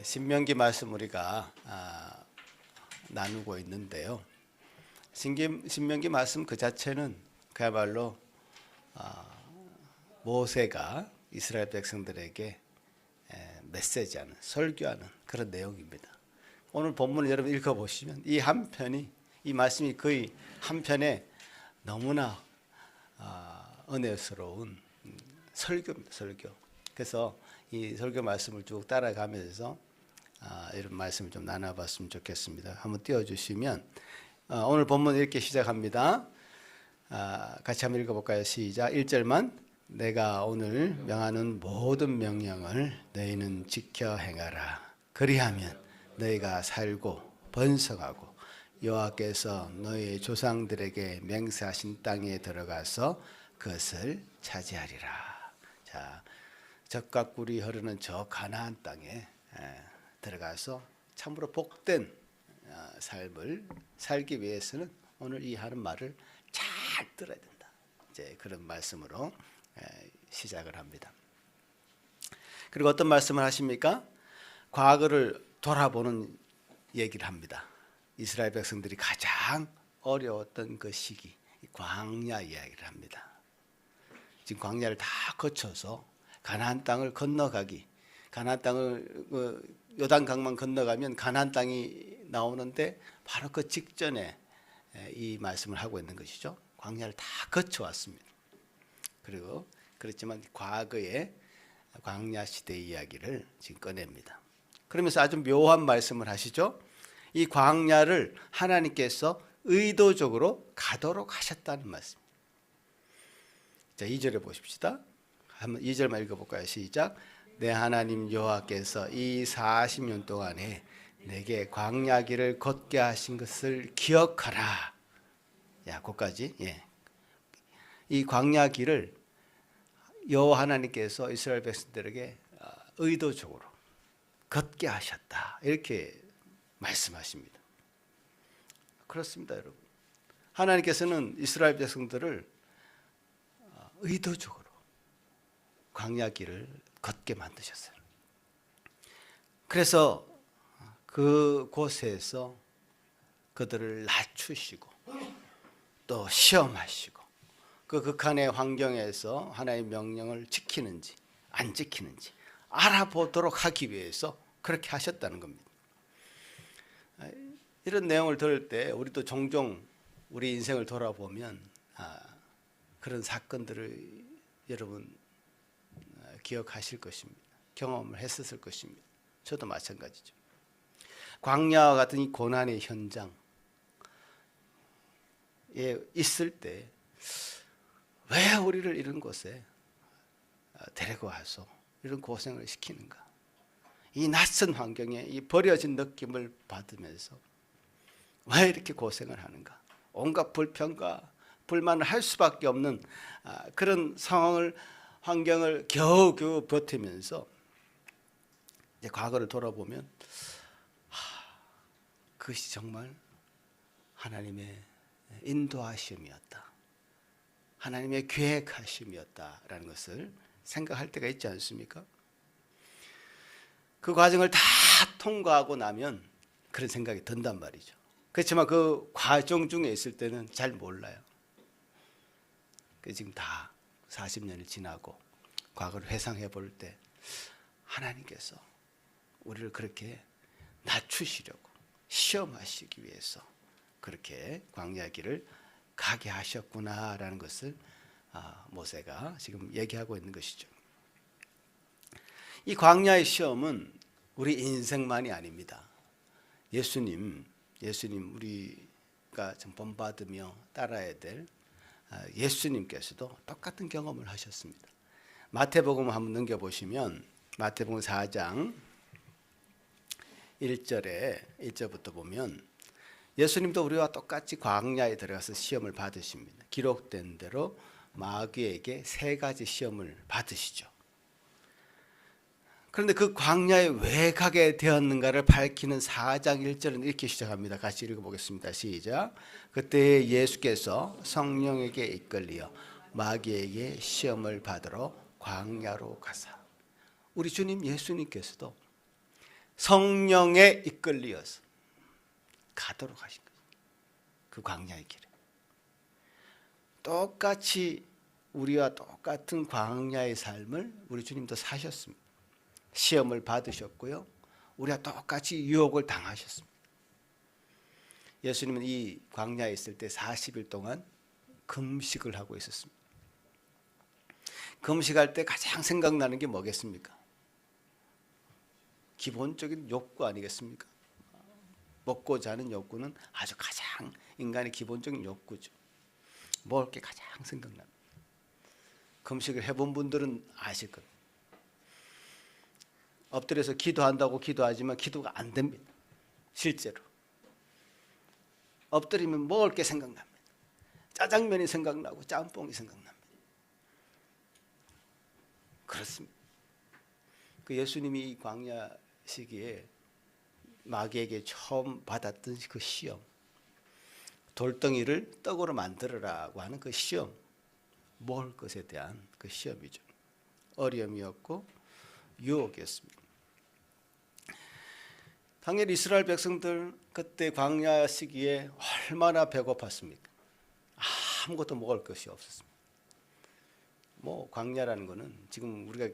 신명기 말씀 우리가 나누고 있는데요. 신명기 말씀 그 자체는 그야말로 모세가 이스라엘 백성들에게 메시지하는, 설교하는 그런 내용입니다. 오늘 본문을 여러분 읽어보시면 이 한 편이, 이 말씀이 거의 한 편에 너무나 은혜스러운 설교입니다. 설교. 그래서 이 설교 말씀을 쭉 따라가면서 이런 말씀을 좀 나눠봤으면 좋겠습니다. 한번 띄워주시면 오늘 본문 이렇게 시작합니다. 같이 한번 읽어볼까요? 시작. 1절만. 내가 오늘 명하는 모든 명령을 너희는 지켜 행하라. 그리하면 너희가 살고 번성하고 여호와께서 너희 조상들에게 맹세하신 땅에 들어가서 그것을 차지하리라. 자, 젖과 꿀이 흐르는 저 가나안 땅에 들어가서 참으로 복된 삶을 살기 위해서는 오늘 이 하는 말을 잘 들어야 된다. 이제 그런 말씀으로 시작을 합니다. 그리고 어떤 말씀을 하십니까? 과거를 돌아보는 얘기를 합니다. 이스라엘 백성들이 가장 어려웠던 그 시기, 광야 이야기를 합니다. 지금 광야를 다 거쳐서 가나안 땅을 건너가기, 가나안 땅을 요단강만 건너가면 가나안 땅이 나오는데 바로 그 직전에 이 말씀을 하고 있는 것이죠. 광야를 다 거쳐왔습니다. 그리고 그렇지만 과거의 광야 시대 이야기를 지금 꺼냅니다. 그러면서 아주 묘한 말씀을 하시죠. 이 광야를 하나님께서 의도적으로 가도록 하셨다는 말씀. 자, 2절에 보십시다. 한번 2절만 읽어볼까요? 시작. 내 하나님 여호와께서 이 40년 동안에 내게 광야 길을 걷게 하신 것을 기억하라. 야, 거기까지. 이 광야 길을 여호와 하나님께서 이스라엘 백성들에게 의도적으로 걷게 하셨다. 이렇게 말씀하십니다. 그렇습니다, 여러분. 하나님께서는 이스라엘 백성들을 의도적으로 광야 길을 걷게 만드셨어요. 그래서 그곳에서 그들을 낮추시고 또 시험하시고 그 극한의 환경에서 하나님의 명령을 지키는지 안 지키는지 알아보도록 하기 위해서 그렇게 하셨다는 겁니다. 이런 내용을 들을 때 우리도 종종 우리 인생을 돌아보면 그런 사건들을 여러분 기억하실 것입니다. 경험을 했었을 것입니다. 저도 마찬가지죠. 광야와 같은 이 고난의 현장에 있을 때 왜 우리를 이런 곳에 데리고 와서 이런 고생을 시키는가? 이 낯선 환경에 이 버려진 느낌을 받으면서 왜 이렇게 고생을 하는가? 온갖 불평과 불만을 할 수밖에 없는 그런 상황을, 환경을 겨우겨우 버티면서 이제 과거를 돌아보면 그것이 정말 하나님의 인도하심이었다. 하나님의 계획하심이었다라는 것을 생각할 때가 있지 않습니까? 그 과정을 다 통과하고 나면 그런 생각이 든단 말이죠. 그렇지만 그 과정 중에 있을 때는 잘 몰라요. 지금 다 40년이 지나고 과거를 회상해 볼 때 하나님께서 우리를 그렇게 낮추시려고 시험하시기 위해서 그렇게 광야 길을 가게 하셨구나라는 것을 모세가 지금 얘기하고 있는 것이죠. 이 광야의 시험은 우리 인생만이 아닙니다. 예수님 우리가 좀 본받으며 따라야 될 예수님께서도 똑같은 경험을 하셨습니다. 마태복음 한번 넘겨보시면 마태복음 4장 1절부터 보면 예수님도 우리와 똑같이 광야에 들어가서 시험을 받으십니다. 기록된 대로 마귀에게 3가지 시험을 받으시죠. 그런데 그 광야에 왜 가게 되었는가를 밝히는 4장 1절은 이렇게 시작합니다. 같이 읽어보겠습니다. 시작. 그때 예수께서 성령에게 이끌리어 마귀에게 시험을 받으러 광야로 가사. 우리 주님 예수님께서도 성령에 이끌리어서 가도록 하신 거예요. 그 광야의 길에. 똑같이 우리와 똑같은 광야의 삶을 우리 주님도 사셨습니다. 시험을 받으셨고요. 우리와 똑같이 유혹을 당하셨습니다. 예수님은 이 광야에 있을 때 40일 동안 금식을 하고 있었습니다. 금식할 때 가장 생각나는 게 뭐겠습니까? 기본적인 욕구 아니겠습니까? 먹고자 하는 욕구는 아주 가장 인간의 기본적인 욕구죠. 먹을 게 가장 생각납니다. 금식을 해본 분들은 아실 겁니다. 엎드려서 기도한다고 기도하지만 기도가 안 됩니다. 실제로. 엎드리면 먹을 게 생각납니다. 짜장면이 생각나고 짬뽕이 생각납니다. 그렇습니다. 그 예수님이 이 광야 시기에 마귀에게 처음 받았던 그 시험, 돌덩이를 떡으로 만들어라고 하는 그 시험, 먹을 것에 대한 그 시험이죠. 어려움이었고 유혹이었습니다. 당연히 이스라엘 백성들 그때 광야 시기에 얼마나 배고팠습니까? 아무것도 먹을 것이 없었습니다. 뭐 광야라는 거는 지금 우리가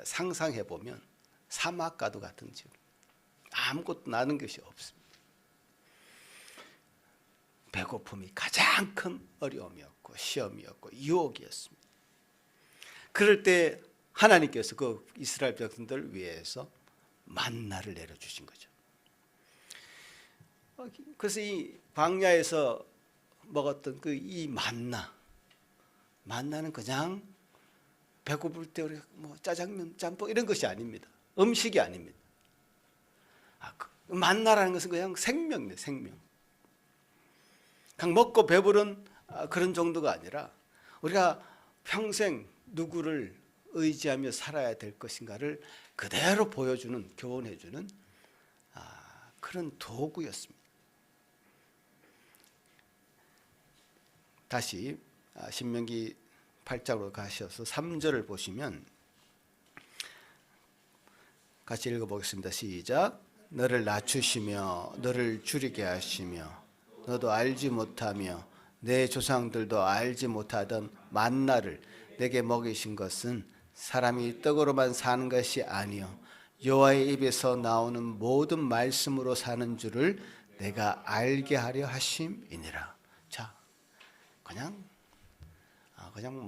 상상해 보면 사막과도 같은 지역, 아무것도 나는 것이 없습니다. 배고픔이 가장 큰 어려움이었고 시험이었고 유혹이었습니다. 그럴 때 하나님께서 그 이스라엘 백성들 위해서 만나를 내려주신 거죠. 그래서 이 광야에서 먹었던 그 이 만나는 그냥 배고플 때 우리가 뭐 짜장면, 짬뽕 이런 것이 아닙니다. 음식이 아닙니다. 만나라는 것은 그냥 생명이에요, 생명. 그냥 먹고 배부른 그런 정도가 아니라 우리가 평생 누구를 의지하며 살아야 될 것인가를 그대로 보여주는, 교훈해주는 그런 도구였습니다. 다시 신명기 8장으로 가셔서 3절을 보시면 같이 읽어보겠습니다. 시작. 너를 낮추시며 너를 줄이게 하시며 너도 알지 못하며 내 조상들도 알지 못하던 만나를 내게 먹이신 것은 사람이 떡으로만 사는 것이 아니요 여호와의 입에서 나오는 모든 말씀으로 사는 줄을 내가 알게 하려 하심이니라. 자, 그냥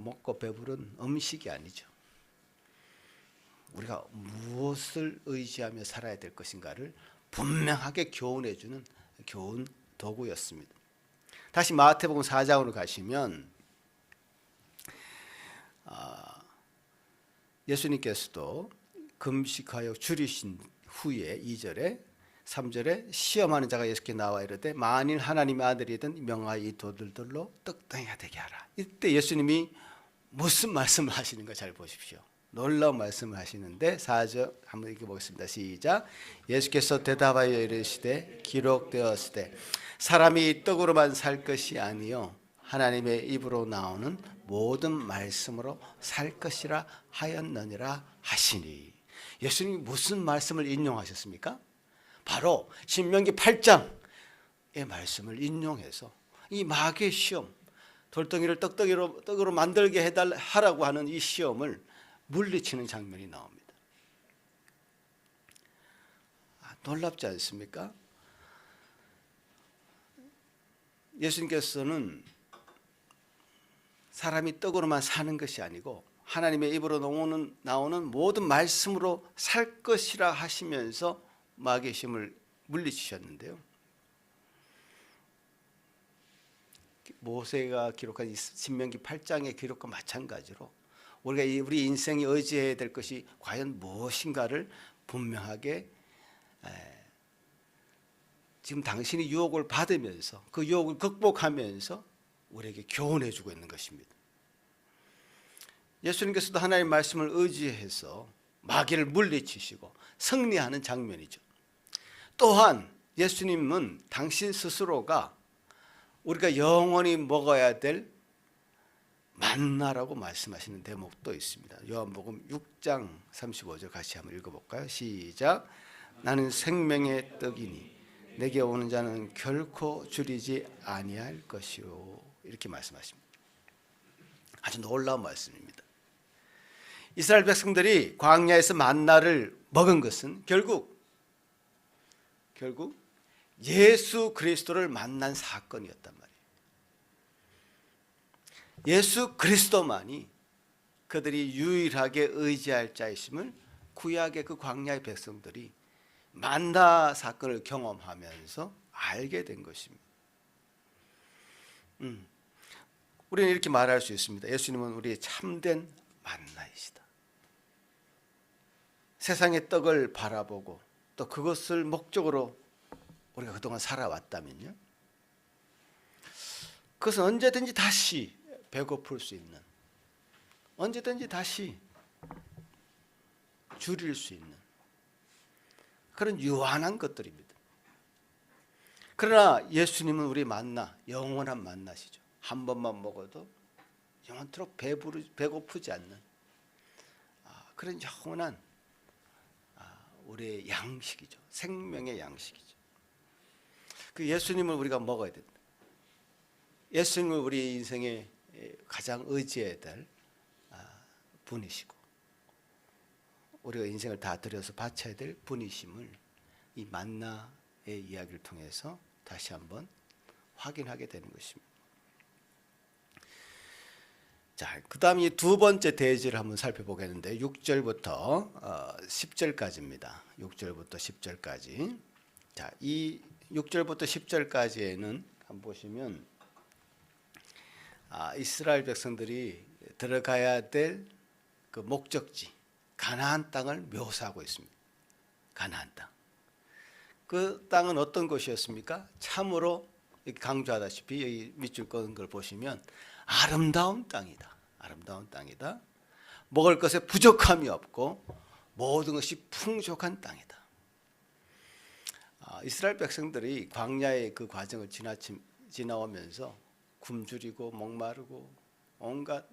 먹고 배부른 음식이 아니죠. 우리가 무엇을 의지하며 살아야 될 것인가를 분명하게 교훈해주는 교훈 도구였습니다. 다시 마태복음 4장으로 가시면 예수님께서도 금식하여 줄이신 후에 2절에 3절에 시험하는 자가 예수께 나와 이르되 만일 하나님의 아들이든 명하여 이 돌들로 떡덩이가 되게 하라. 이때 예수님이 무슨 말씀을 하시는가 잘 보십시오. 놀라운 말씀을 하시는데 4절 한번 읽어보겠습니다. 시작. 예수께서 대답하여 이르시되 기록되었으되 사람이 떡으로만 살 것이 아니요 하나님의 입으로 나오는 모든 말씀으로 살 것이라 하였느니라 하시니. 예수님이 무슨 말씀을 인용하셨습니까? 바로 신명기 8장의 말씀을 인용해서 이 마귀의 시험, 돌덩이를 떡으로 만들게 하라고 하는 이 시험을 물리치는 장면이 나옵니다. 놀랍지 않습니까? 예수님께서는 사람이 떡으로만 사는 것이 아니고 하나님의 입으로 나오는 모든 말씀으로 살 것이라 하시면서 마귀의 시험을 물리치셨는데요. 모세가 기록한 신명기 8장의 기록과 마찬가지로 우리가 우리 인생이 의지해야 될 것이 과연 무엇인가를 분명하게 지금 당신이 유혹을 받으면서 그 유혹을 극복하면서 우리에게 교훈해 주고 있는 것입니다. 예수님께서도 하나님의 말씀을 의지해서 마귀를 물리치시고 승리하는 장면이죠. 또한 예수님은 당신 스스로가 우리가 영원히 먹어야 될 만나라고 말씀하시는 대목도 있습니다. 요한복음 6장 35절 같이 한번 읽어볼까요? 시작. 나는 생명의 떡이니 내게 오는 자는 결코 줄이지 아니할 것이요. 이렇게 말씀하십니다. 아주 놀라운 말씀입니다. 이스라엘 백성들이 광야에서 만나를 먹은 것은 결국 예수 그리스도를 만난 사건이었단 말이에요. 예수 그리스도만이 그들이 유일하게 의지할 자이심을 구약의 그 광야의 백성들이 만나 사건을 경험하면서 알게 된 것입니다. 우리는 이렇게 말할 수 있습니다. 예수님은 우리의 참된 만나이시다. 세상의 떡을 바라보고 또 그것을 목적으로 우리가 그동안 살아왔다면요, 그것은 언제든지 다시 배고플 수 있는, 언제든지 다시 줄일 수 있는 그런 유한한 것들입니다. 그러나 예수님은 우리 만나, 영원한 만나시죠. 한 번만 먹어도 영원토록 배고프지 않는 그런 영원한 우리의 양식이죠. 생명의 양식이죠. 그 예수님을 우리가 먹어야 된다. 예수님을 우리 인생에 가장 의지해야 될 분이시고 우리가 인생을 다 들여서 바쳐야 될 분이심을 이 만나의 이야기를 통해서 다시 한번 확인하게 되는 것입니다. 자, 그 다음 이 두 번째 대지를 한번 살펴보겠는데 6절부터 10절까지입니다. 6절부터 10절까지. 자, 이 6절부터 10절까지에는 한번 보시면 이스라엘 백성들이 들어가야 될 그 목적지 가나안 땅을 묘사하고 있습니다. 가나안 땅. 그 땅은 어떤 곳이었습니까? 참으로 강조하다시피 여기 밑줄 끄는 걸 보시면 아름다운 땅이다. 아름다운 땅이다. 먹을 것에 부족함이 없고 모든 것이 풍족한 땅이다. 이스라엘 백성들이 광야의 그 과정을 지나오면서 굶주리고 목마르고 온갖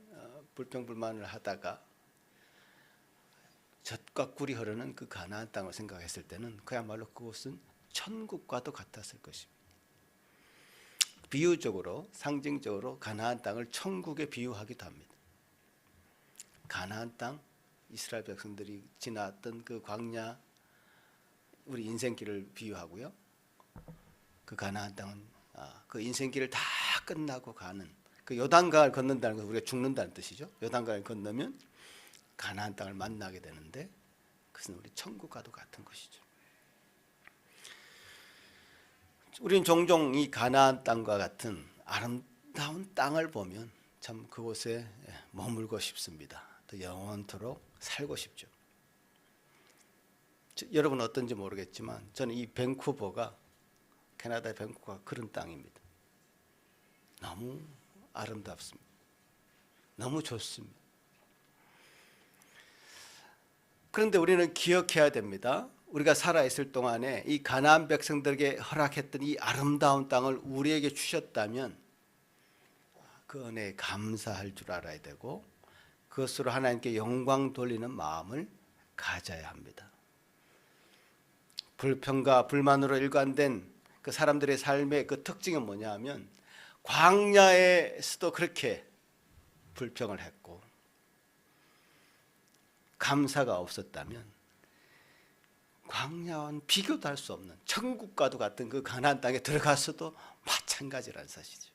불평불만을 하다가 젖과 꿀이 흐르는 그 가나안 땅을 생각했을 때는 그야말로 그곳은 천국과도 같았을 것입니다. 비유적으로, 상징적으로 가나안 땅을 천국에 비유하기도 합니다. 가나안 땅, 이스라엘 백성들이 지났던 그 광야, 우리 인생길을 비유하고요. 그 가나안 땅은 그 인생길을 다 끝나고 가는 그 요단강을 건넌다는 건 우리가 죽는다는 뜻이죠. 요단강을 건너면 가나안 땅을 만나게 되는데 그것은 우리 천국과도 같은 것이죠. 우리는 종종 이 가나안 땅과 같은 아름다운 땅을 보면 참 그곳에 머물고 싶습니다. 또 영원토록 살고 싶죠. 여러분 어떤지 모르겠지만 저는 이 밴쿠버가, 캐나다의 밴쿠버가 그런 땅입니다. 너무 아름답습니다. 너무 좋습니다. 그런데 우리는 기억해야 됩니다. 우리가 살아있을 동안에 이 가나안 백성들에게 허락했던 이 아름다운 땅을 우리에게 주셨다면 그 은혜에 감사할 줄 알아야 되고 그것으로 하나님께 영광 돌리는 마음을 가져야 합니다. 불평과 불만으로 일관된 그 사람들의 삶의 그 특징은 뭐냐 하면 광야에서도 그렇게 불평을 했고 감사가 없었다면 광야와는 비교도 할 수 없는 천국과도 같은 그 가나안 땅에 들어가서도 마찬가지라는 사실이죠.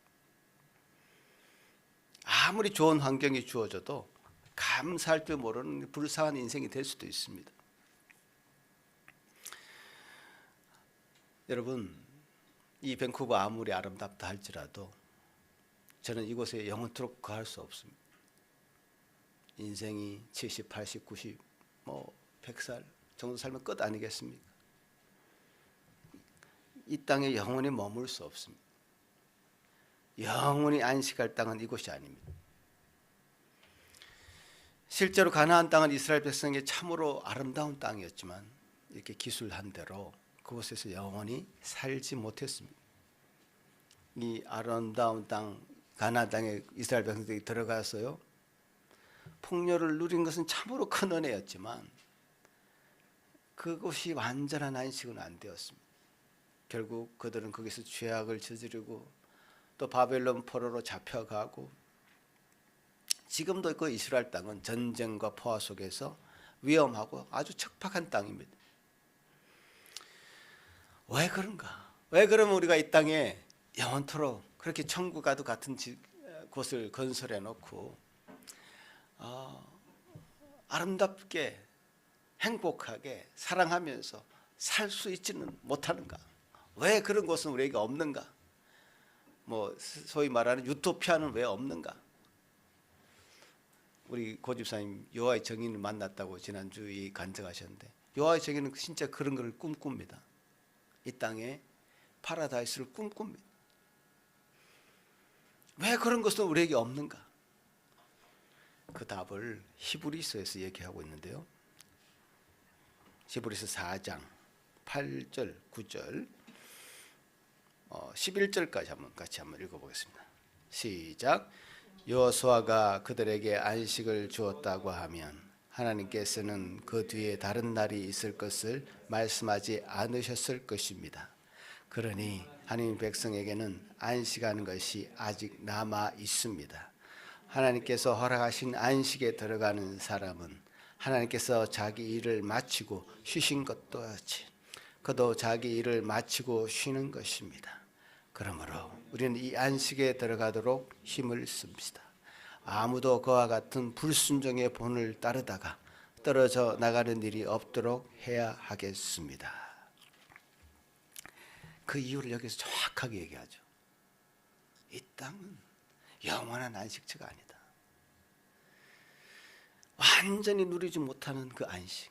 아무리 좋은 환경이 주어져도 감사할 줄 모르는 불쌍한 인생이 될 수도 있습니다. 여러분, 이 밴쿠버 아무리 아름답다 할지라도 저는 이곳에 영원토록 거할 수 없습니다. 인생이 70, 80, 90, 100살 정도 살면 끝 아니겠습니까? 이 땅에 영원히 머물 수 없습니다. 영원히 안식할 땅은 이곳이 아닙니다. 실제로 가나안 땅은 이스라엘 백성에게 참으로 아름다운 땅이었지만 이렇게 기술한 대로 그곳에서 영원히 살지 못했습니다. 이 아름다운 땅 가나안 땅에 이스라엘 백성들이 들어가서요, 풍요를 누린 것은 참으로 큰 은혜였지만 그것이 완전한 안식은 안 되었습니다. 결국 그들은 거기서 죄악을 저지르고 또 바벨론 포로로 잡혀가고, 지금도 그 이스라엘 땅은 전쟁과 포화 속에서 위험하고 아주 척박한 땅입니다. 왜 그런가? 왜 그러면 우리가 이 땅에 영원토록 그렇게 천국과도 같은 곳을 건설해 놓고 아름답게 행복하게 사랑하면서 살 수 있지는 못하는가? 왜 그런 곳은 우리에게 없는가? 뭐 소위 말하는 유토피아는 왜 없는가? 우리 고집사님 여호와의 정인을 만났다고 지난주에 간증하셨는데, 여호와의 정인은 진짜 그런 걸 꿈꿉니다. 이 땅에 파라다이스를 꿈꿉니다. 왜 그런 것은 우리에게 없는가? 그 답을 히브리서에서 얘기하고 있는데요, 히브리서 4장 8절 9절 11절까지 같이 한번 읽어보겠습니다. 시작. 여호수아가 그들에게 안식을 주었다고 하면 하나님께서는 그 뒤에 다른 날이 있을 것을 말씀하지 않으셨을 것입니다. 그러니 하나님 백성에게는 안식하는 것이 아직 남아 있습니다. 하나님께서 허락하신 안식에 들어가는 사람은 하나님께서 자기 일을 마치고 쉬신 것도 같이 그도 자기 일을 마치고 쉬는 것입니다. 그러므로 우리는 이 안식에 들어가도록 힘을 씁시다. 아무도 그와 같은 불순종의 본을 따르다가 떨어져 나가는 일이 없도록 해야 하겠습니다. 그 이유를 여기서 정확하게 얘기하죠. 이 땅은 영원한 안식처가 아니다. 완전히 누리지 못하는 그 안식,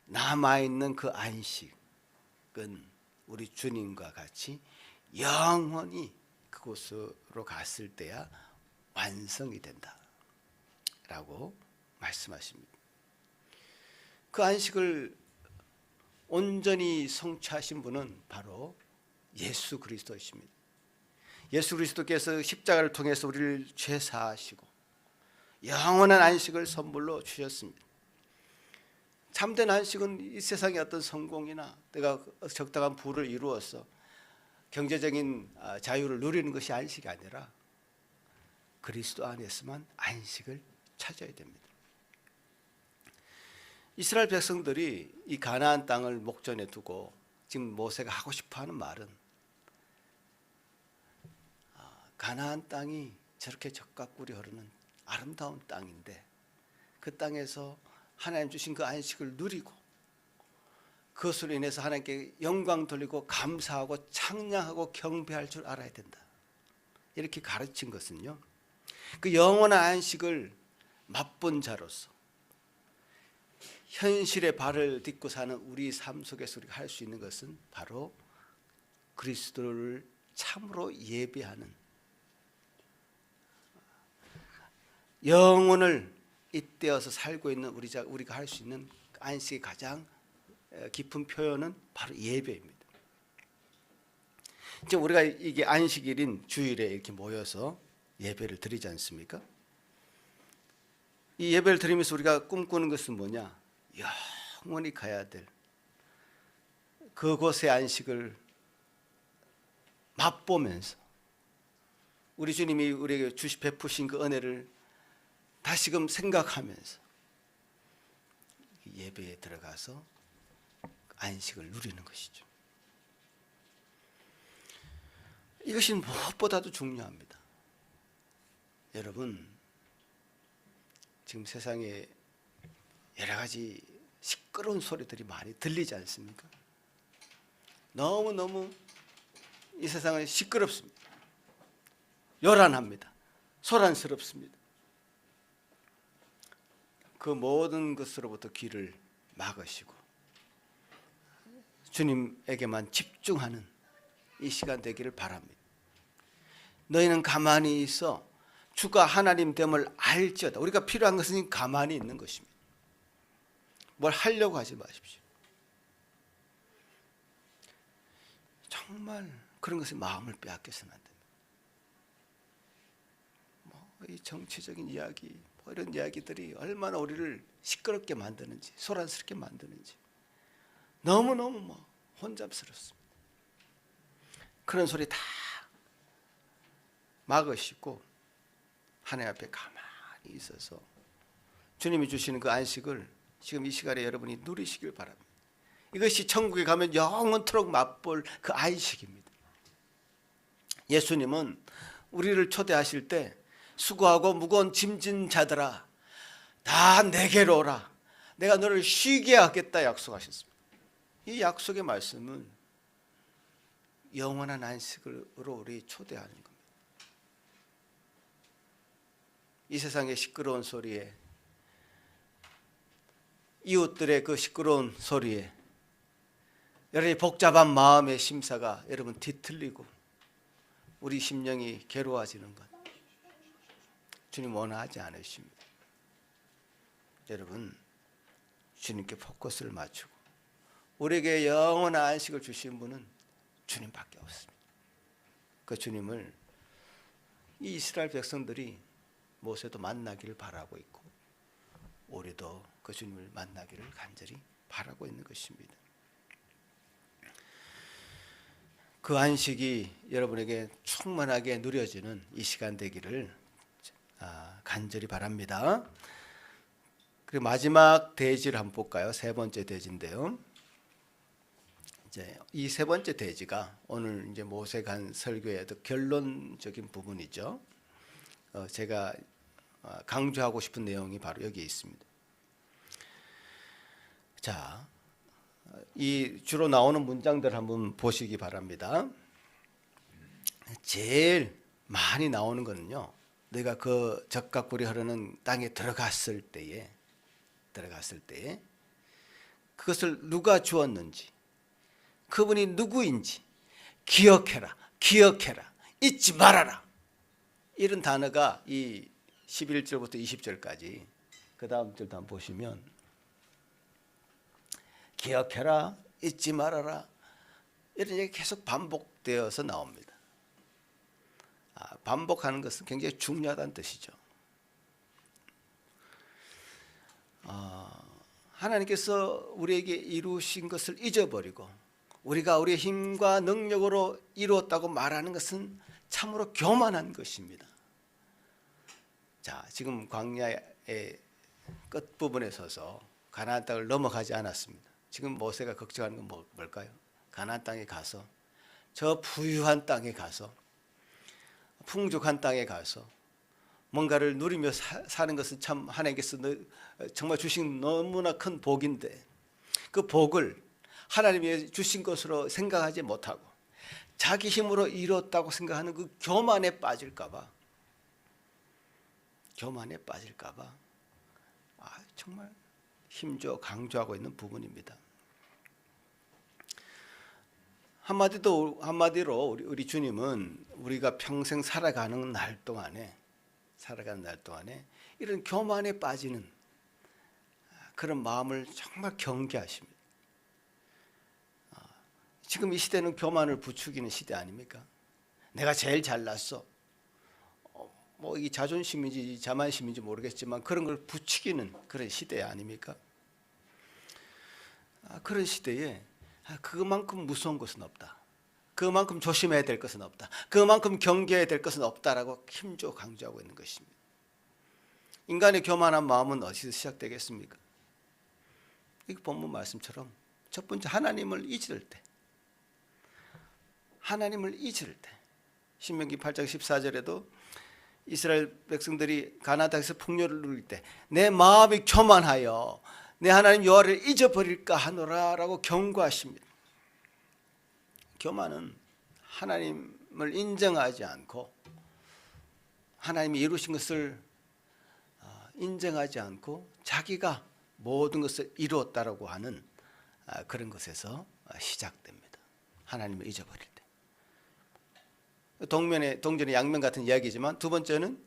남아있는 그 안식은 우리 주님과 같이 영원히 그곳으로 갔을 때야 완성이 된다 라고 말씀하십니다. 그 안식을 온전히 성취하신 분은 바로 예수 그리스도이십니다. 예수 그리스도께서 십자가를 통해서 우리를 죄사하시고 영원한 안식을 선물로 주셨습니다. 참된 안식은 이 세상의 어떤 성공이나 내가 적당한 부를 이루어서 경제적인 자유를 누리는 것이 안식이 아니라 그리스도 안에서만 안식을 찾아야 됩니다. 이스라엘 백성들이 이 가나안 땅을 목전에 두고 지금 모세가 하고 싶어하는 말은, 가나안 땅이 저렇게 적각꿀이 흐르는 아름다운 땅인데 그 땅에서 하나님 주신 그 안식을 누리고 그것으로 인해서 하나님께 영광 돌리고 감사하고 찬양하고 경배할 줄 알아야 된다. 이렇게 가르친 것은요, 그 영원한 안식을 맛본 자로서 현실의 발을 딛고 사는 우리 삶 속에서 우리가 할 수 있는 것은 바로 그리스도를 참으로 예배하는, 영혼을 잇대어서 살고 있는 우리가 할 수 있는 안식의 가장 깊은 표현은 바로 예배입니다. 이제 우리가 이게 안식일인 주일에 이렇게 모여서 예배를 드리지 않습니까? 이 예배를 드리면서 우리가 꿈꾸는 것은 뭐냐? 영원히 가야 될 그곳의 안식을 맛보면서 우리 주님이 우리에게 베푸신 그 은혜를 다시금 생각하면서 예배에 들어가서 안식을 누리는 것이죠. 이것이 무엇보다도 중요합니다. 여러분, 지금 세상에 여러 가지 시끄러운 소리들이 많이 들리지 않습니까? 너무너무 이 세상은 시끄럽습니다. 요란합니다. 소란스럽습니다. 그 모든 것으로부터 귀를 막으시고 주님에게만 집중하는 이 시간 되기를 바랍니다. 너희는 가만히 있어 주가 하나님 됨을 알지어다. 우리가 필요한 것은 가만히 있는 것입니다. 뭘 하려고 하지 마십시오. 정말 그런 것에 마음을 빼앗겨서는 안 됩니다. 이 정치적인 이야기, 이런 이야기들이 얼마나 우리를 시끄럽게 만드는지, 소란스럽게 만드는지 너무너무 혼잡스럽습니다. 그런 소리 다 막으시고 하나님 앞에 가만히 있어서 주님이 주시는 그 안식을 지금 이 시간에 여러분이 누리시길 바랍니다. 이것이 천국에 가면 영원토록 맛볼 그 안식입니다. 예수님은 우리를 초대하실 때 수고하고 무거운 짐진 자들아 다 내게로 오라, 내가 너를 쉬게 하겠다 약속하셨습니다. 이 약속의 말씀은 영원한 안식으로 우리 초대하는 겁니다. 이 세상의 시끄러운 소리에, 이웃들의 그 시끄러운 소리에 여러분의 복잡한 마음의 심사가 여러분 뒤틀리고 우리 심령이 괴로워지는 것 주님 원하지 않으십니다. 여러분 주님께 포커스를 맞추고 우리에게 영원한 안식을 주신 분은 주님밖에 없습니다. 그 주님을 이 이스라엘 백성들이 모세도 만나기를 바라고 있고 우리도 그 주님을 만나기를 간절히 바라고 있는 것입니다. 그 안식이 여러분에게 충만하게 누려지는 이 시간 되기를 간절히 바랍니다. 그리고 마지막 대지를 한번 볼까요? 세 번째 대지인데요. 이제 이 세 번째 대지가 오늘 이제 모세가 한 설교의 결론적인 부분이죠. 제가 강조하고 싶은 내용이 바로 여기에 있습니다. 자, 이 주로 나오는 문장들 한번 보시기 바랍니다. 제일 많이 나오는 거는요, 내가 그 적각불이 흐르는 땅에 들어갔을 때에 그것을 누가 주었는지, 그분이 누구인지 기억해라, 잊지 말아라. 이런 단어가 이 11절부터 20절까지 그 다음 절도 한번 보시면 기억해라, 잊지 말아라, 이런 얘기 계속 반복되어서 나옵니다. 반복하는 것은 굉장히 중요하다는 뜻이죠. 하나님께서 우리에게 이루신 것을 잊어버리고 우리가 우리의 힘과 능력으로 이루었다고 말하는 것은 참으로 교만한 것입니다. 자, 지금 광야의 끝부분에 서서 가나안 땅을 넘어가지 않았습니다. 지금 모세가 걱정하는 건 뭘까요? 가나안 땅에 가서, 저 부유한 땅에 가서, 풍족한 땅에 가서 뭔가를 누리며 사는 것은 참 하나님께서 정말 주신 너무나 큰 복인데, 그 복을 하나님이 주신 것으로 생각하지 못하고 자기 힘으로 이뤘다고 생각하는 그 교만에 빠질까 봐 정말 힘줘 강조하고 있는 부분입니다. 한마디로 우리 주님은 우리가 평생 살아가는 날 동안에 이런 교만에 빠지는 그런 마음을 정말 경계하십니다. 지금 이 시대는 교만을 부추기는 시대 아닙니까? 내가 제일 잘났어. 이 자존심인지 자만심인지 모르겠지만 그런 걸 부추기는 그런 시대 아닙니까? 그런 시대에 그만큼 무서운 것은 없다, 그만큼 조심해야 될 것은 없다, 그만큼 경계해야 될 것은 없다라고 힘줘 강조하고 있는 것입니다. 인간의 교만한 마음은 어디서 시작되겠습니까? 이 본문 말씀처럼 첫 번째 하나님을 잊을 때, 신명기 8장 14절에도 이스라엘 백성들이 가나안 땅에서 풍요를 누릴 때 내 마음이 교만하여 내 하나님 여호와를 잊어버릴까 하노라라고 경고하십니다. 교만은 하나님을 인정하지 않고 하나님이 이루신 것을 인정하지 않고 자기가 모든 것을 이루었다라고 하는 그런 것에서 시작됩니다. 하나님을 잊어버릴 때. 동전의 양면 같은 이야기지만 두 번째는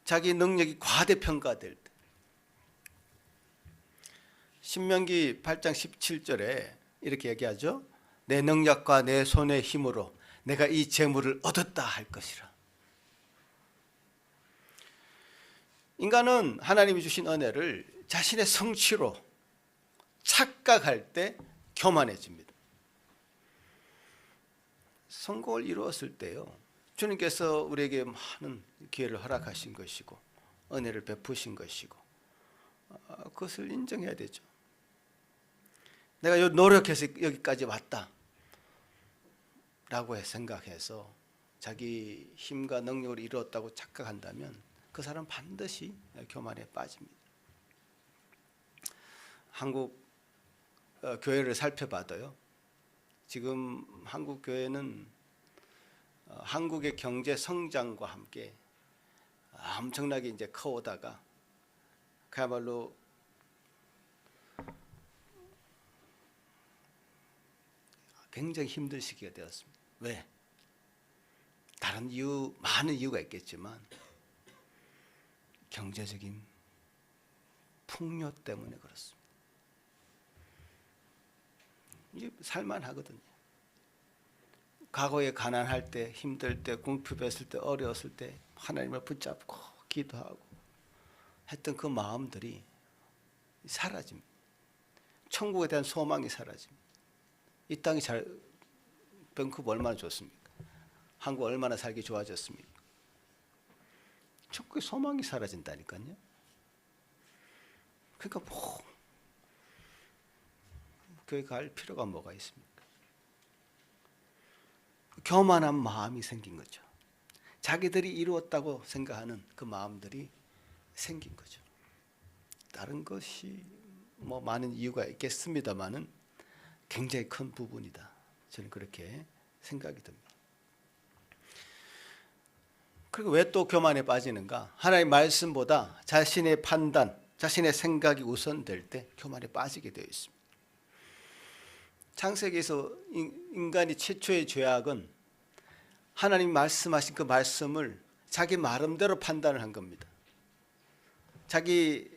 자기 능력이 과대평가될 때, 신명기 8장 17절에 이렇게 얘기하죠. 내 능력과 내 손의 힘으로 내가 이 재물을 얻었다 할 것이라. 인간은 하나님이 주신 은혜를 자신의 성취로 착각할 때 교만해집니다. 성공을 이루었을 때요, 주님께서 우리에게 많은 기회를 허락하신 것이고 은혜를 베푸신 것이고 그것을 인정해야 되죠. 내가 노력해서 여기까지 왔다 라고 생각해서 자기 힘과 능력을 이루었다고 착각한다면 그 사람은 반드시 교만에 빠집니다. 한국 교회를 살펴봐도요, 지금 한국 교회는 한국의 경제 성장과 함께 엄청나게 이제 커오다가 그야말로 굉장히 힘든 시기가 되었습니다. 왜? 다른 이유, 많은 이유가 있겠지만 경제적인 풍요 때문에 그렇습니다. 이제 살만하거든요. 과거에 가난할 때, 힘들 때, 궁핍했을 때, 어려웠을 때 하나님을 붙잡고 기도하고 했던 그 마음들이 사라집니다. 천국에 대한 소망이 사라집니다. 이 땅이 밴쿠버 얼마나 좋습니까? 한국 얼마나 살기 좋아졌습니까? 천국의 소망이 사라진다니까요. 그러니까 교회 갈 필요가 뭐가 있습니까? 교만한 마음이 생긴 거죠. 자기들이 이루었다고 생각하는 그 마음들이 생긴 거죠. 다른 것이 뭐 많은 이유가 있겠습니다만은 굉장히 큰 부분이다. 저는 그렇게 생각이 듭니다. 그리고 왜 또 교만에 빠지는가? 하나님의 말씀보다 자신의 판단, 자신의 생각이 우선될 때 교만에 빠지게 되어 있습니다. 창세기에서 인간이 최초의 죄악은 하나님 말씀하신 그 말씀을 자기 마음대로 판단을 한 겁니다. 자기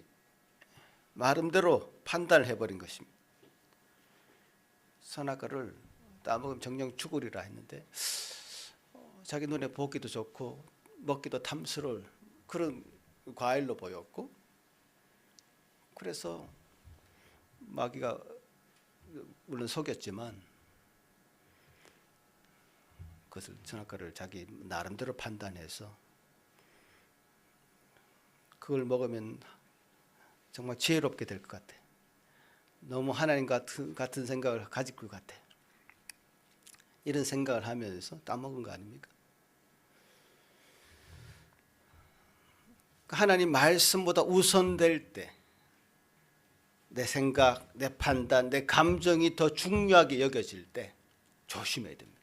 마음대로 판단을 해버린 것입니다. 선악과를 따먹으면 정령 죽으리라 했는데 자기 눈에 보기도 좋고 먹기도 탐스러울 그런 과일로 보였고, 그래서 마귀가 물론 속였지만 그것을 선악과를 자기 나름대로 판단해서 그걸 먹으면 정말 지혜롭게 될 것 같아. 너무 하나님 같은 생각을 가질 것 같아. 이런 생각을 하면서 따먹은 거 아닙니까? 하나님 말씀보다 우선될 때 내 생각, 내 판단, 내 감정이 더 중요하게 여겨질 때 조심해야 됩니다.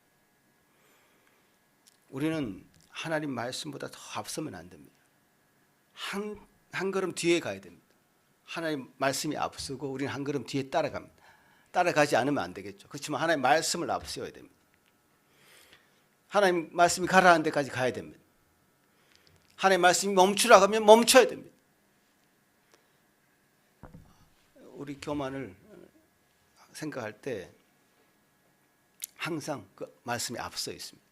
우리는 하나님 말씀보다 더 앞서면 안 됩니다. 한 걸음 뒤에 가야 됩니다. 하나님 말씀이 앞서고 우리는 한 걸음 뒤에 따라갑니다. 따라가지 않으면 안 되겠죠. 그렇지만 하나님 말씀을 앞세워야 됩니다. 하나님 말씀이 가라는 데까지 가야 됩니다. 하나님 말씀이 멈추라고 하면 멈춰야 됩니다. 우리 교만을 생각할 때 항상 그 말씀이 앞서 있습니다.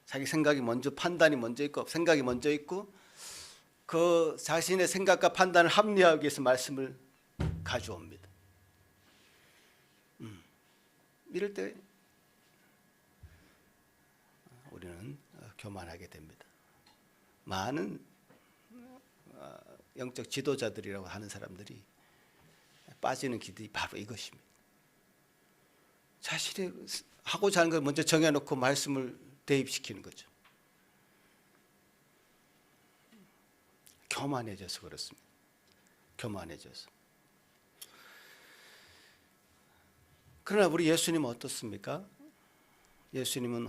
자기 생각이 먼저, 판단이 먼저 있고 생각이 먼저 있고 그 자신의 생각과 판단을 합리화하기 위해서 말씀을 가져옵니다. 이럴 때 우리는 교만하게 됩니다. 많은 영적 지도자들이라고 하는 사람들이 빠지는 길이 바로 이것입니다. 자신의 하고자 하는 걸 먼저 정해놓고 말씀을 대입시키는 거죠. 교만해져서 그렇습니다. 교만해져서. 그러나 우리 예수님은 어떻습니까? 예수님은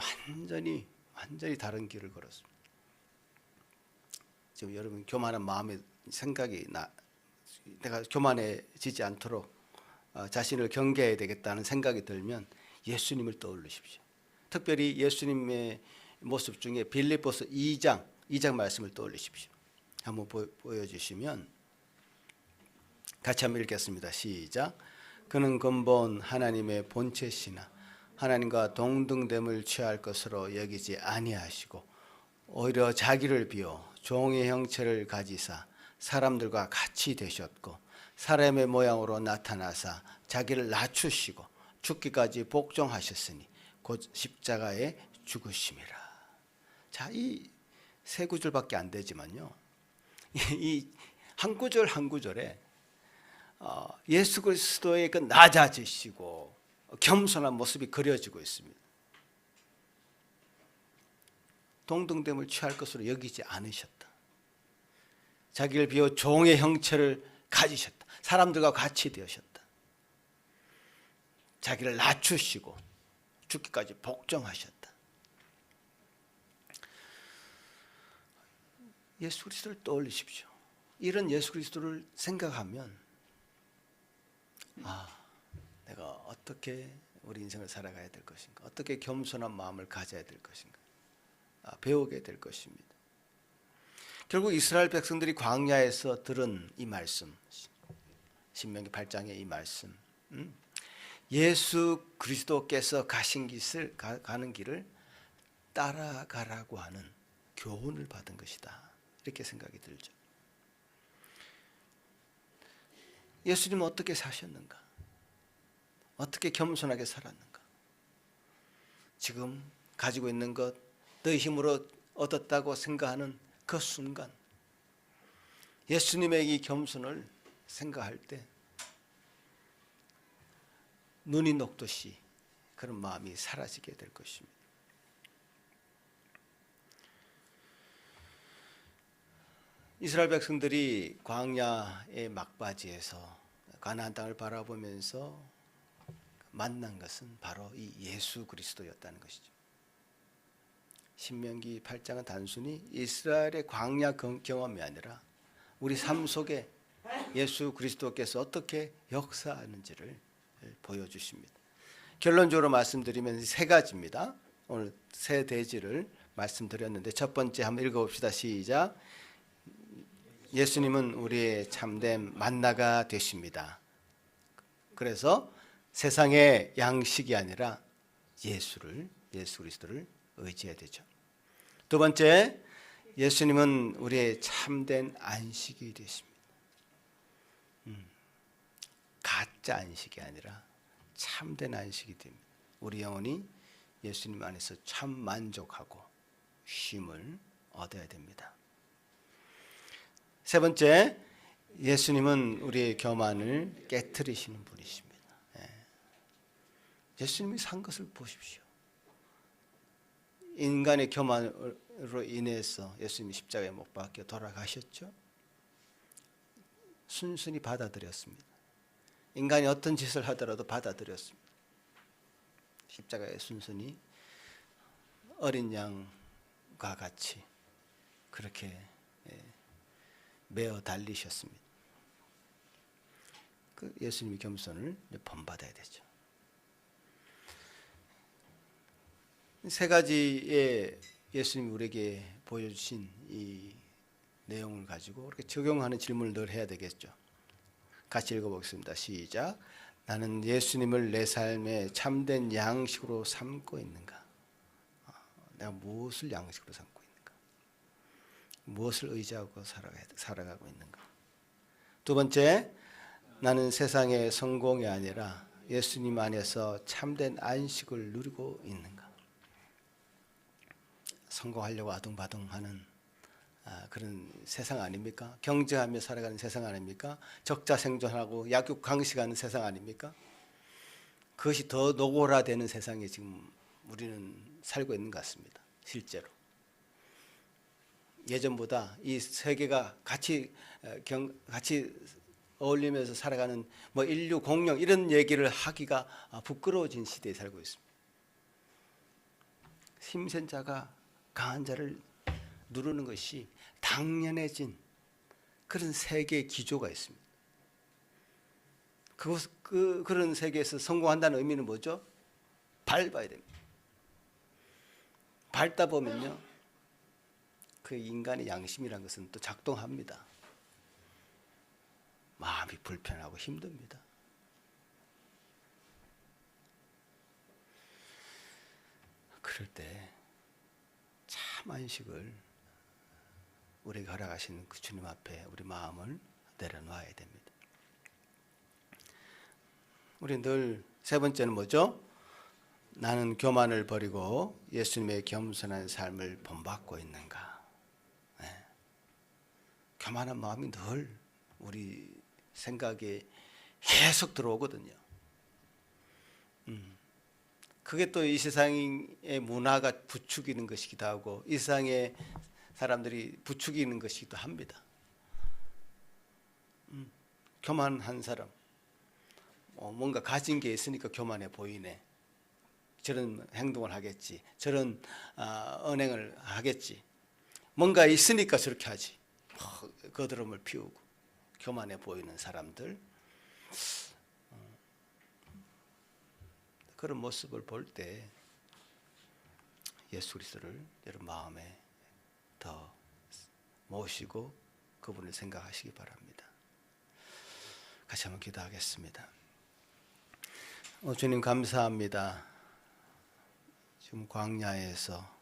완전히 다른 길을 걸었습니다. 지금 여러분 교만한 마음의 생각이 내가 교만해지지 않도록 자신을 경계해야 되겠다는 생각이 들면 예수님을 떠올리십시오. 특별히 예수님의 모습 중에 빌립보서 2장 말씀을 떠올리십시오. 한번 보여주시면 같이 한번 읽겠습니다. 시작. 그는 근본 하나님의 본체시나 하나님과 동등됨을 취할 것으로 여기지 아니하시고 오히려 자기를 비워 종의 형체를 가지사 사람들과 같이 되셨고 사람의 모양으로 나타나사 자기를 낮추시고 죽기까지 복종하셨으니 곧 십자가에 죽으심이라. 자, 이 세 구절밖에 안 되지만요, 이 한 구절 한 구절에 예수 그리스도의 그 낮아지시고 겸손한 모습이 그려지고 있습니다. 동등됨을 취할 것으로 여기지 않으셨다. 자기를 비워 종의 형체를 가지셨다. 사람들과 같이 되셨다. 자기를 낮추시고 죽기까지 복종하셨다. 예수 그리스도를 떠올리십시오. 이런 예수 그리스도를 생각하면 내가 어떻게 우리 인생을 살아가야 될 것인가, 어떻게 겸손한 마음을 가져야 될 것인가 배우게 될 것입니다. 결국 이스라엘 백성들이 광야에서 들은 이 말씀, 신명기 8장의 이 말씀, 예수 그리스도께서 가는 길을 따라가라고 하는 교훈을 받은 것이다, 이렇게 생각이 들죠. 예수님은 어떻게 사셨는가? 어떻게 겸손하게 살았는가? 지금 가지고 있는 것, 너의 힘으로 얻었다고 생각하는 그 순간 예수님의 이 겸손을 생각할 때 눈이 녹듯이 그런 마음이 사라지게 될 것입니다. 이스라엘 백성들이 광야의 막바지에서 가나안 땅을 바라보면서 만난 것은 바로 이 예수 그리스도였다는 것이죠. 신명기 8장은 단순히 이스라엘의 광야 경험이 아니라 우리 삶 속에 예수 그리스도께서 어떻게 역사하는지를 보여주십니다. 결론적으로 말씀드리면 세 가지입니다. 오늘 세 대지를 말씀드렸는데 첫 번째 한번 읽어봅시다. 시작. 예수님은 우리의 참된 만나가 되십니다. 그래서 세상의 양식이 아니라 예수 그리스도를 의지해야 되죠. 두 번째, 예수님은 우리의 참된 안식이 되십니다. 가짜 안식이 아니라 참된 안식이 됩니다. 우리 영혼이 예수님 안에서 참 만족하고 쉼을 얻어야 됩니다. 세 번째, 예수님은 우리의 교만을 깨트리시는 분이십니다. 예수님이 산 것을 보십시오. 인간의 교만으로 인해서 예수님이 십자가에 못 박혀 돌아가셨죠. 순순히 받아들였습니다. 인간이 어떤 짓을 하더라도 받아들였습니다. 십자가에 순순히 어린 양과 같이 그렇게 매어 달리셨습니다. 그 예수님의 겸손을 본받아야 되죠. 세 가지의 예수님이 우리에게 보여주신 이 내용을 가지고 이렇게 적용하는 질문을 늘 해야 되겠죠. 같이 읽어보겠습니다. 시작. 나는 예수님을 내 삶의 참된 양식으로 삼고 있는가? 내가 무엇을 양식으로 삼고 있는가? 무엇을 의지하고 살아가고 있는가? 두 번째, 나는 세상의 성공이 아니라 예수님 안에서 참된 안식을 누리고 있는가? 성공하려고 아둥바둥하는 그런 세상 아닙니까? 경쟁하며 살아가는 세상 아닙니까? 적자생존하고 약육강식하는 세상 아닙니까? 그것이 더 노골화되는 세상에 지금 우리는 살고 있는 것 같습니다. 실제로 예전보다 이 세계가 같이 어울리면서 살아가는 뭐 인류 공영 이런 얘기를 하기가 부끄러워진 시대에 살고 있습니다. 힘센 자가 강한 자를 누르는 것이 당연해진 그런 세계 기조가 있습니다. 그런 세계에서 성공한다는 의미는 뭐죠? 밟아야 됩니다. 밟다 보면요, 그 인간의 양심이라는 것은 또 작동합니다. 마음이 불편하고 힘듭니다. 그럴 때 참 안식을 우리가 허락하신 그 주님 앞에 우리 마음을 내려놓아야 됩니다. 우리 늘 세 번째는 뭐죠? 나는 교만을 버리고 예수님의 겸손한 삶을 본받고 있는가? 네. 교만한 마음이 늘 우리 생각에 계속 들어오거든요. 그게 또 이 세상의 문화가 부추기는 것이기도 하고 이 세상의 사람들이 부추기는 것이기도 합니다. 교만한 사람, 뭔가 가진 게 있으니까 교만해 보이네. 저런 행동을 하겠지. 저런 언행을 하겠지. 뭔가 있으니까 저렇게 하지. 거드름을 피우고 교만해 보이는 사람들, 그런 모습을 볼 때 예수 그리스도를 여러분 마음에 더 모시고 그분을 생각하시기 바랍니다. 같이 한번 기도하겠습니다. 주님 감사합니다. 지금 광야에서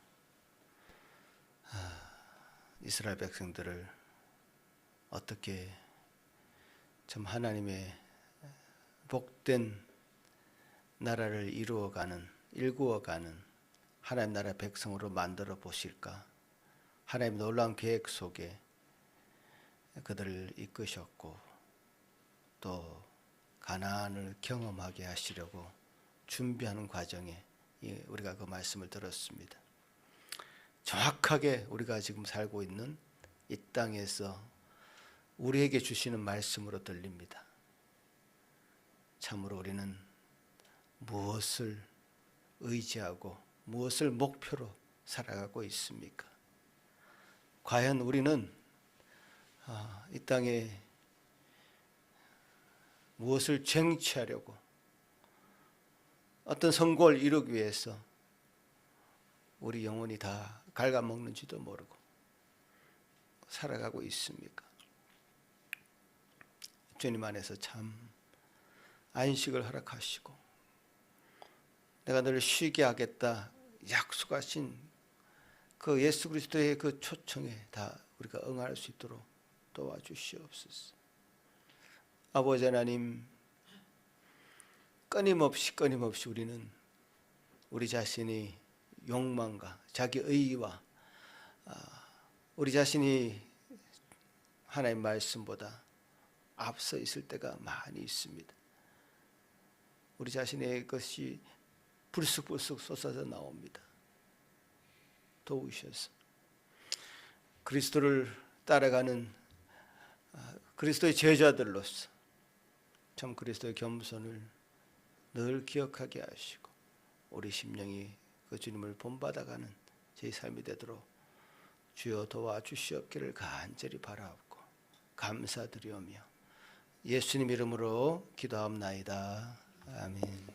이스라엘 백성들을 어떻게 참 하나님의 복된 나라를 일구어가는 하나님 나라 백성으로 만들어 보실까? 하나님 놀라운 계획 속에 그들을 이끄셨고 또 가나안을 경험하게 하시려고 준비하는 과정에 우리가 그 말씀을 들었습니다. 정확하게 우리가 지금 살고 있는 이 땅에서 우리에게 주시는 말씀으로 들립니다. 참으로 우리는 무엇을 의지하고 무엇을 목표로 살아가고 있습니까? 과연 우리는 이 땅에 무엇을 쟁취하려고 어떤 성공을 이루기 위해서 우리 영혼이 다 갉아먹는지도 모르고 살아가고 있습니까? 주님 안에서 참 안식을 허락하시고 내가 너를 쉬게 하겠다 약속하신 그 예수 그리스도의 그 초청에 다 우리가 응할 수 있도록 도와주시옵소서. 아버지 하나님, 끊임없이 우리는 우리 자신이 욕망과 자기 의의와 우리 자신이 하나님 말씀보다 앞서 있을 때가 많이 있습니다. 우리 자신의 것이 불쑥불쑥 쏟아져 나옵니다. 도우셔서 그리스도를 따라가는 그리스도의 제자들로서 참 그리스도의 겸손을 늘 기억하게 하시고 우리 심령이 그 주님을 본받아가는 제 삶이 되도록 주여 도와주시옵기를 간절히 바라옵고 감사드리오며 예수님 이름으로 기도합나이다. 아멘.